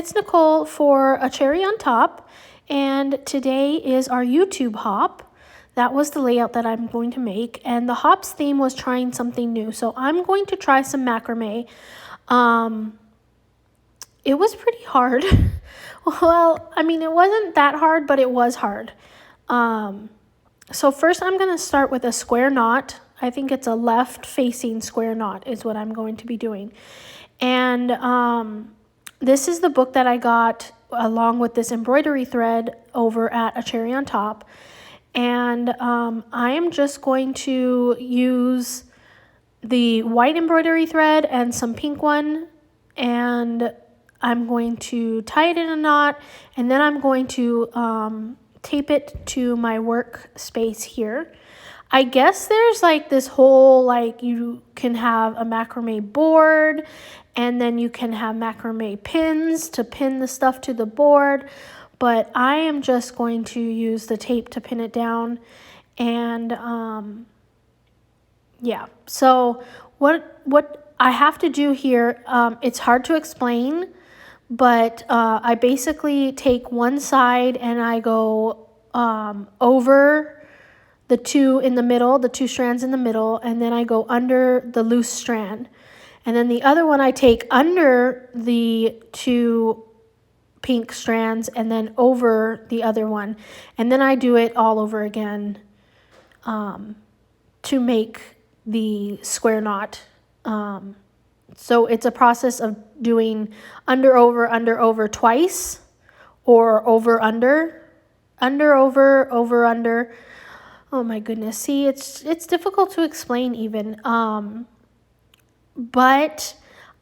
it's Nicole for A Cherry on Top, and today is our YouTube hop. That was the layout that I'm going to make, and the hops theme was trying something new. So I'm going to try some macrame. It was pretty hard. Well, I mean, it wasn't that hard, but it was hard. So first I'm going to start with a square knot. I think it's a left-facing square knot is what I'm going to be doing. And this is the book that I got along with this embroidery thread over at A Cherry on Top. And I am just going to use the white embroidery thread and some pink one, and I'm going to tie it in a knot, and then I'm going to tape it to my workspace here. I guess there's like this whole, like, you can have a macrame board, and then you can have macrame pins to pin the stuff to the board, but I am just going to use the tape to pin it down. And yeah, so what I have to do here, it's hard to explain, but I basically take one side and I go over the two in the middle, the two strands in the middle, and then I go under the loose strand. And then the other one I take under the two pink strands and then over the other one. And then I do it all over again to make the square knot. So it's a process of doing under, over twice, or over, under, over, under. Oh my goodness. See, it's difficult to explain even. But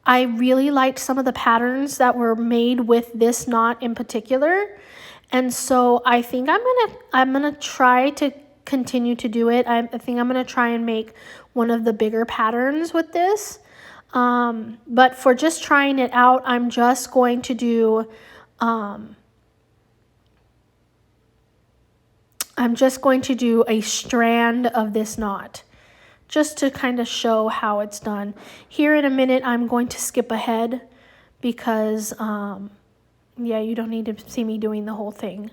I really liked some of the patterns that were made with this knot in particular. And so I think I'm gonna try to continue to do it. I think I'm gonna try and make one of the bigger patterns with this. But for just trying it out, I'm just going to do a strand of this knot, just to kind of show how it's done. Here in a minute, I'm going to skip ahead because, yeah, you don't need to see me doing the whole thing.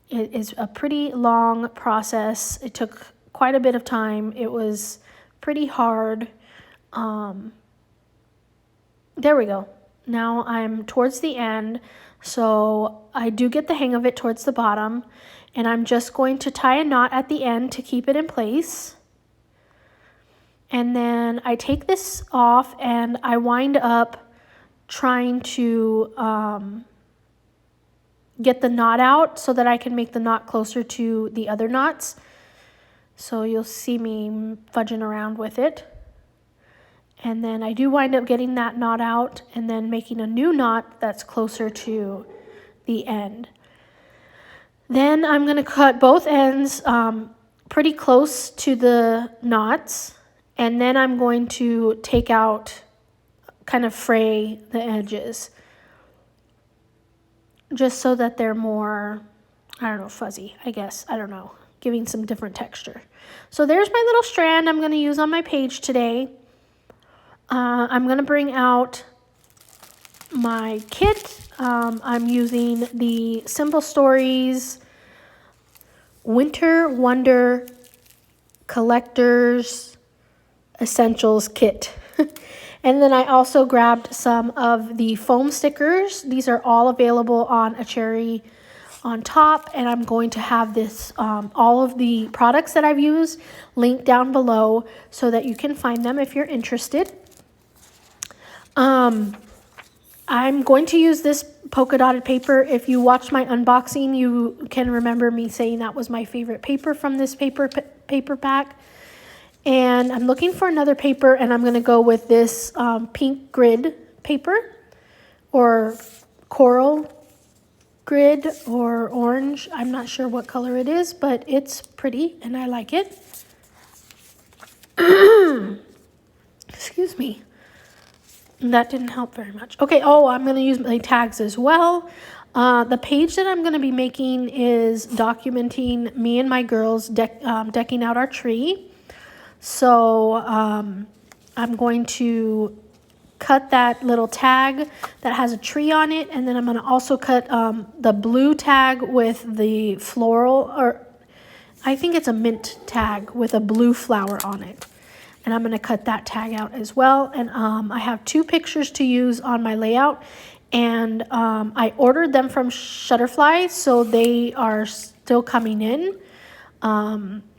It is a pretty long process. It took quite a bit of time. It was pretty hard. There we go. Now I'm towards the end, so I do get the hang of it towards the bottom, and I'm just going to tie a knot at the end to keep it in place. And then I take this off and I wind up trying to get the knot out so that I can make the knot closer to the other knots. So you'll see me fudging around with it. And then I do wind up getting that knot out and then making a new knot that's closer to the end. Then I'm going to cut both ends pretty close to the knots. And then I'm going to take out, kind of fray the edges, just so that they're more, I don't know, fuzzy, I guess. I don't know, giving some different texture. So there's my little strand I'm going to use on my page today. I'm going to bring out my kit. I'm using the Simple Stories Winter Wonder Collector's Essentials kit. And then I also grabbed some of the foam stickers. These are all available on A Cherry on Top, and I'm going to have this all of the products that I've used linked down below so that you can find them if you're interested. I'm going to use this polka dotted paper. If you watched my unboxing, you can remember me saying that was my favorite paper from this paper pack. And I'm looking for another paper, and I'm going to go with this pink grid paper, or coral grid, or orange. I'm not sure what color it is, but it's pretty and I like it. Excuse me. That didn't help very much. Okay, I'm going to use my tags as well. The page that I'm going to be making is documenting me and my girls decking out our tree. So I'm going to cut that little tag that has a tree on it, and then I'm going to also cut the blue tag with the floral, or I think it's a mint tag with a blue flower on it. And I'm going to cut that tag out as well. And I have 2 pictures to use on my layout. And I ordered them from Shutterfly, so they are still coming in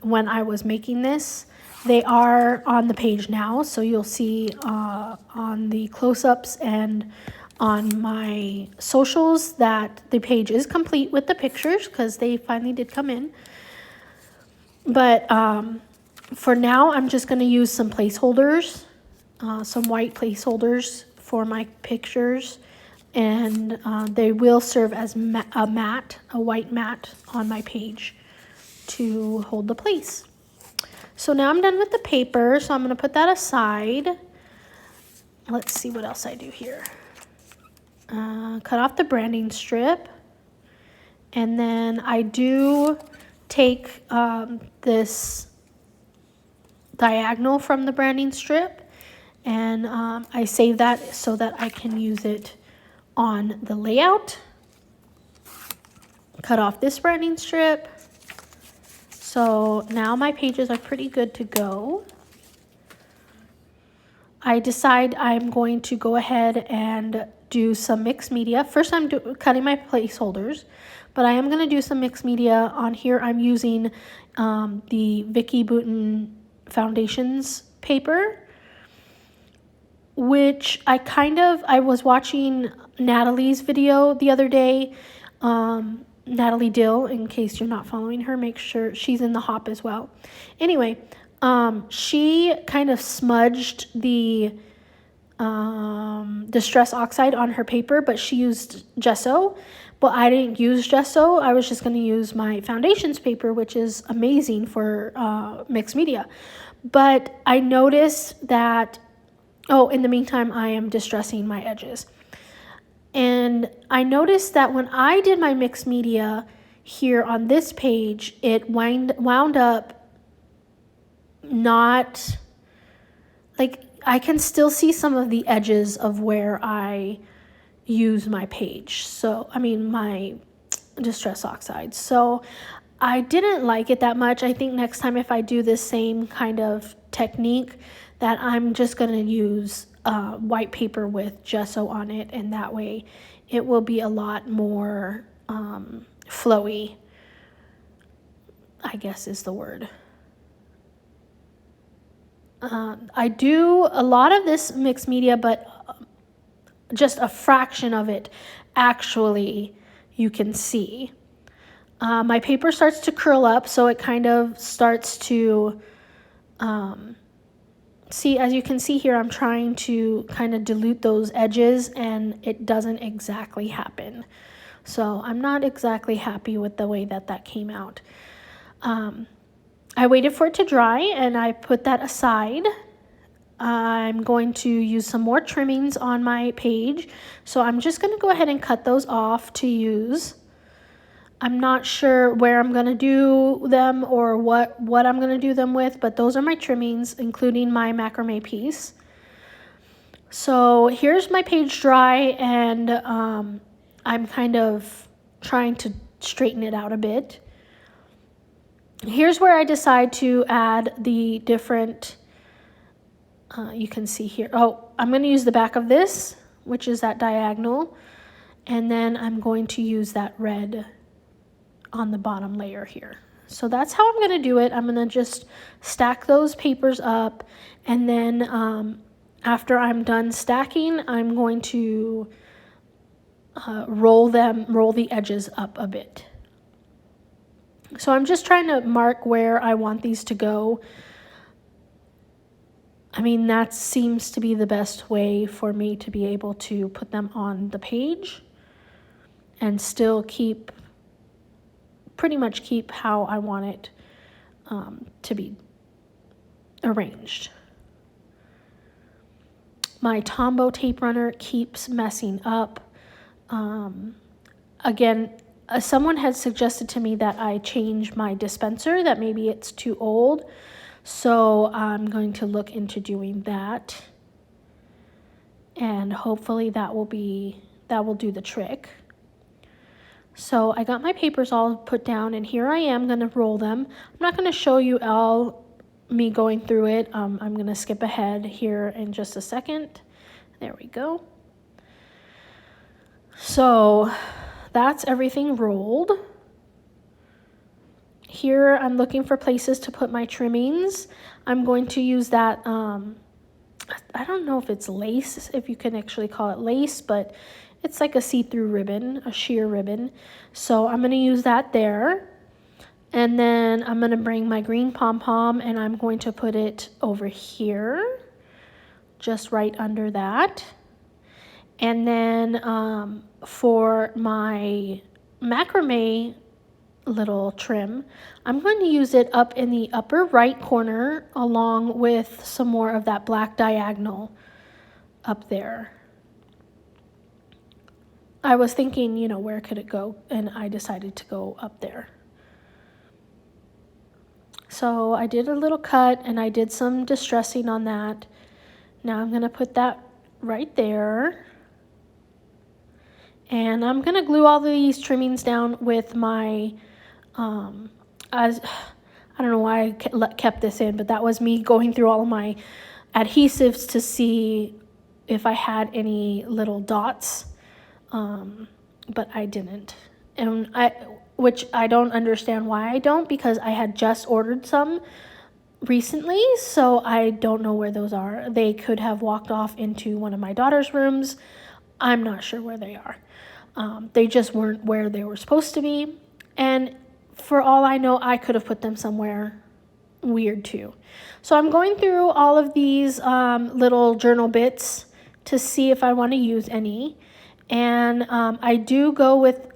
when I was making this. They are on the page now, so you'll see on the close-ups and on my socials that the page is complete with the pictures because they finally did come in. But for now, I'm just going to use some placeholders, some white placeholders for my pictures, and they will serve as a white mat on my page to hold the place. So now I'm done with the paper, so I'm going to put that aside. Let's see what else I do here. Cut off the branding strip, and then I do take this diagonal from the branding strip, and I save that so that I can use it on the layout. Cut off this branding strip. So now my pages are pretty good to go. I decide I'm going to go ahead and do some mixed media. First I'm cutting my placeholders, but I am going to do some mixed media. On here I'm using the Vicky Bouton Foundations paper, which I was watching Natalie's video the other day. Natalie Dill, in case you're not following her, make sure she's in the hop as well. Anyway, she kind of smudged the Distress Oxide on her paper, but she used gesso. But I didn't use gesso. I was just going to use my foundations paper, which is amazing for mixed media. But I noticed that, in the meantime, I am distressing my edges. And I noticed that when I did my mixed media here on this page, it wound up not, like, I can still see some of the edges of where I use my page. So, I mean, my Distress Oxide. So I didn't like it that much. I think next time if I do this same kind of technique, that I'm just going to use white paper with gesso on it, and that way it will be a lot more flowy, I guess is the word. I do a lot of this mixed media, but just a fraction of it actually you can see. My paper starts to curl up, so it kind of starts to see, as you can see here, I'm trying to kind of dilute those edges, and it doesn't exactly happen. So I'm not exactly happy with the way that came out. I waited for it to dry, and I put that aside. I'm going to use some more trimmings on my page, so I'm just going to go ahead and cut those off to use. I'm not sure where I'm going to do them or what I'm going to do them with, but those are my trimmings, including my macrame piece. So here's my page dry, and I'm kind of trying to straighten it out a bit. Here's where I decide to add the different, you can see here. I'm going to use the back of this, which is that diagonal, and then I'm going to use that red on the bottom layer here. So that's how I'm going to do it. I'm going to just stack those papers up, and then after I'm done stacking, I'm going to roll the edges up a bit. So I'm just trying to mark where I want these to go. I mean, that seems to be the best way for me to be able to put them on the page and still pretty much keep how I want it to be arranged. My Tombow tape runner keeps messing up. Again, someone had suggested to me that I change my dispenser, that maybe it's too old. So I'm going to look into doing that. and hopefully that will do the trick. So I got my papers all put down, and here I am going to roll them. I'm not going to show you all me going through it. I'm going to skip ahead here in just a second. There we go. So that's everything rolled. Here I'm looking for places to put my trimmings. I'm going to use that, I don't know if it's lace, if you can actually call it lace, but it's like a see-through ribbon, a sheer ribbon. So I'm going to use that there. And then I'm going to bring my green pom-pom and I'm going to put it over here, just right under that. And then for my macrame little trim, I'm going to use it up in the upper right corner along with some more of that black diagonal up there. I was thinking, you know, where could it go? And I decided to go up there. So I did a little cut and I did some distressing on that. Now I'm going to put that right there. And I'm going to glue all these trimmings down with my, I don't know why I kept this in, but that was me going through all of my adhesives to see if I had any little dots, but I didn't. And which I don't understand why I don't, because I had just ordered some recently, so I don't know where those are. They could have walked off into one of my daughter's rooms. I'm not sure where they are. They just weren't where they were supposed to be. And for all I know, I could have put them somewhere weird too. So I'm going through all of these little journal bits to see if I want to use any. And I do go with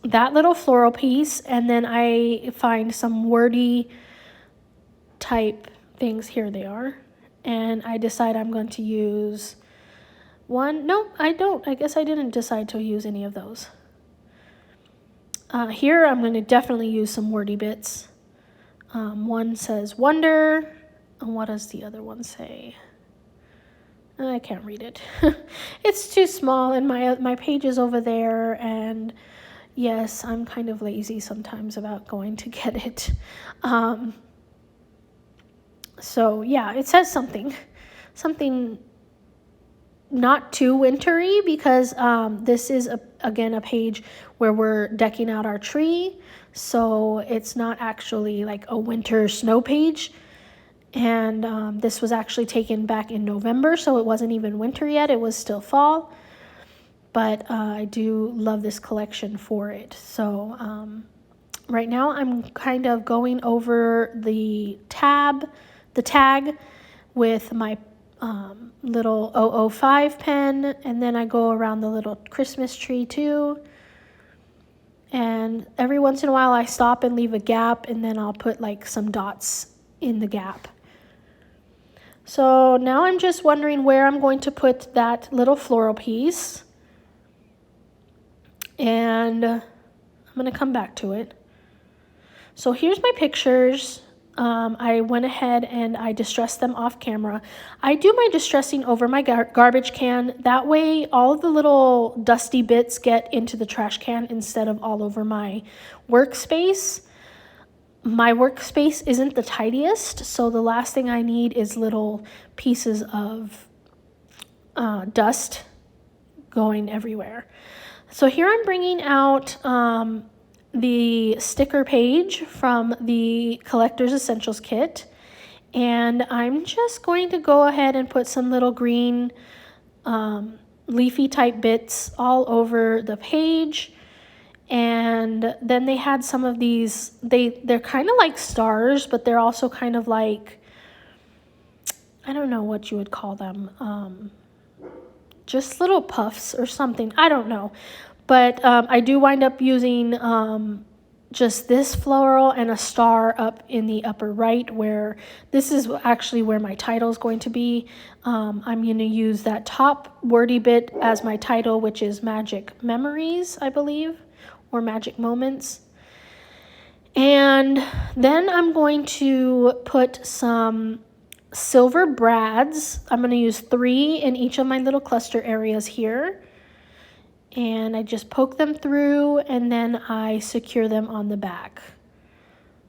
that little floral piece, and then I find some wordy type things. Here they are. And I decide I'm going to use one. No, I don't. I guess I didn't decide to use any of those. Here I'm going to definitely use some wordy bits. One says wonder. And what does the other one say? I can't read it. It's too small, and my page is over there, and yes, I'm kind of lazy sometimes about going to get it. So yeah, it says something not too wintry, because this is again a page where we're decking out our tree, so it's not actually like a winter snow page. And this was actually taken back in November, so it wasn't even winter yet, it was still fall. But I do love this collection for it. So right now I'm kind of going over the tag with my little 005 pen, and then I go around the little Christmas tree too. And every once in a while I stop and leave a gap, and then I'll put like some dots in the gap. So now I'm just wondering where I'm going to put that little floral piece. And I'm going to come back to it. So here's my pictures. I went ahead and I distressed them off camera. I do my distressing over my garbage can. That way all of the little dusty bits get into the trash can instead of all over my workspace. My workspace isn't the tidiest, so the last thing I need is little pieces of dust going everywhere. So here I'm bringing out the sticker page from the Collector's Essentials kit, and I'm just going to go ahead and put some little green leafy type bits all over the page. And then they had some of these, they're kind of like stars, but they're also kind of like, I don't know what you would call them, just little puffs or something, I don't know. But I do wind up using just this floral and a star up in the upper right, where this is actually where my title is going to be. I'm going to use that top wordy bit as my title, which is Magic Memories, I believe, or Magic Moments. And then I'm going to put some silver brads. I'm going to use 3 in each of my little cluster areas here. And I just poke them through and then I secure them on the back.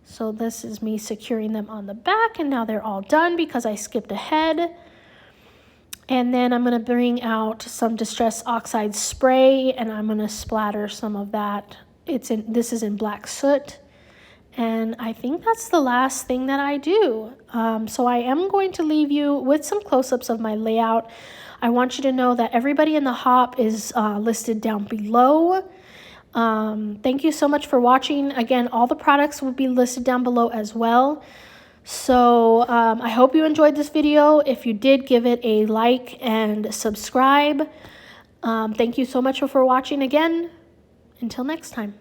So this is me securing them on the back, and now they're all done because I skipped ahead. And then I'm going to bring out some Distress Oxide spray, and I'm going to splatter some of that. This is in black soot. And I think that's the last thing that I do. So I am going to leave you with some close-ups of my layout. I want you to know that everybody in the hop is listed down below. Thank you so much for watching. Again, all the products will be listed down below as well. So I hope you enjoyed this video. If you did, give it a like and subscribe. Thank you so much for watching again. Until next time.